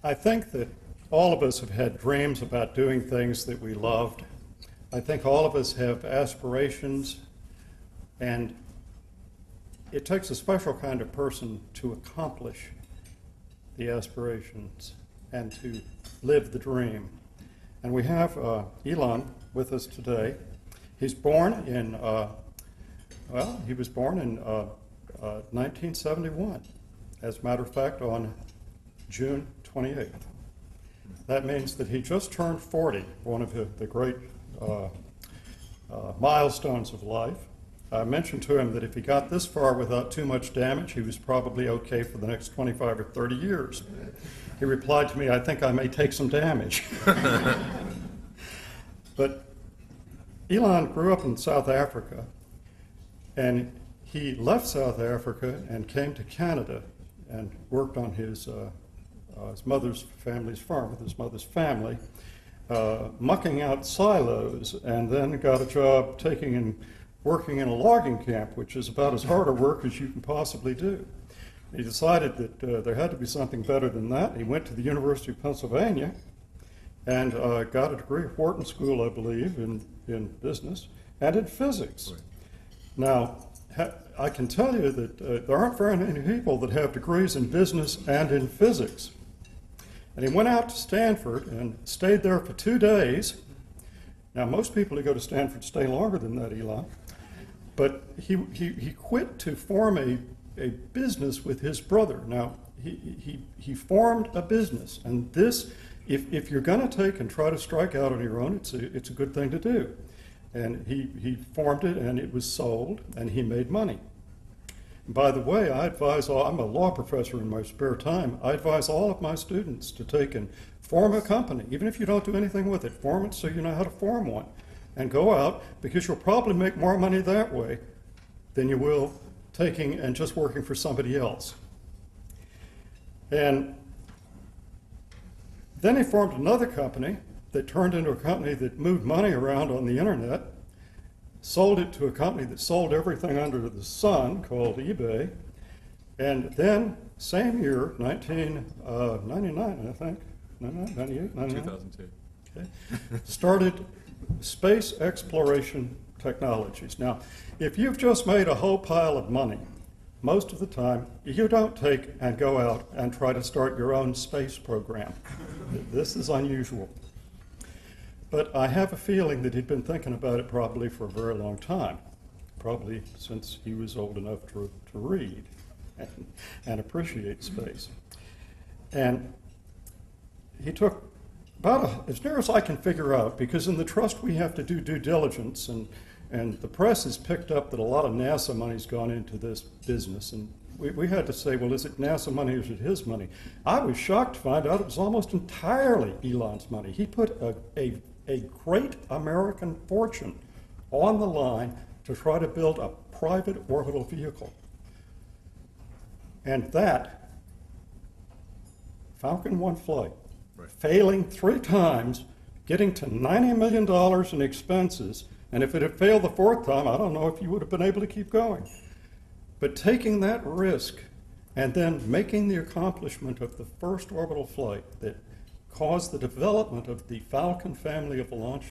I think that all of us have had dreams about doing things that we loved. I think all of us have aspirations, and it takes a special kind of person to accomplish the aspirations and to live the dream. And we have Elon with us today. He's born in, he was born in 1971. As a matter of fact, on June 28th. That means that he just turned 40, one of the great milestones of life. I mentioned to him that if he got this far without too much damage, he was probably okay for the next 25 or 30 years. He replied to me, I think I may take some damage. But Elon grew up in South Africa, and he left South Africa and came to Canada and worked on his mother's family's farm with his mother's family, mucking out silos, and then got a job working in a logging camp, which is about as hard a work as you can possibly do. He decided that there had to be something better than that. He went to the University of Pennsylvania and got a degree at Wharton School, I believe, in business and in physics. Right. Now, I can tell you that there aren't very many people that have degrees in business and in physics. And he went out to Stanford and stayed there for 2 days. Now, most people who go to Stanford stay longer than that, Elon. But he quit to form a business with his brother. Now, he formed a business. And this, if you're going to take and try to strike out on your own, it's a good thing to do. And he formed it, and it was sold, and he made money. And by the way, I'm a law professor in my spare time. I advise all of my students to take and form a company. Even if you don't do anything with it, form it so you know how to form one. And go out, because you'll probably make more money that way than you will taking and just working for somebody else. And then he formed another company that turned into a company that moved money around on the internet, sold it to a company that sold everything under the sun called eBay, and then same year, 1999, I think, 98, 99? 2002. Okay. Started Space Exploration Technologies. Now, if you've just made a whole pile of money, most of the time, you don't take and go out and try to start your own space program. This is unusual. But I have a feeling that he'd been thinking about it probably for a very long time, probably since he was old enough to read and appreciate space. And he took about as near as I can figure out, because in the trust we have to do due diligence, and the press has picked up that a lot of NASA money's gone into this business, and we had to say, well, is it NASA money or is it his money? I was shocked to find out it was almost entirely Elon's money. He put a great American fortune on the line to try to build a private orbital vehicle. And that, Falcon 1 flight, right, failing 3 times, getting to $90 million in expenses, and if it had failed the 4th time, I don't know if you would have been able to keep going. But taking that risk and then making the accomplishment of the first orbital flight that caused the development of the Falcon family of launch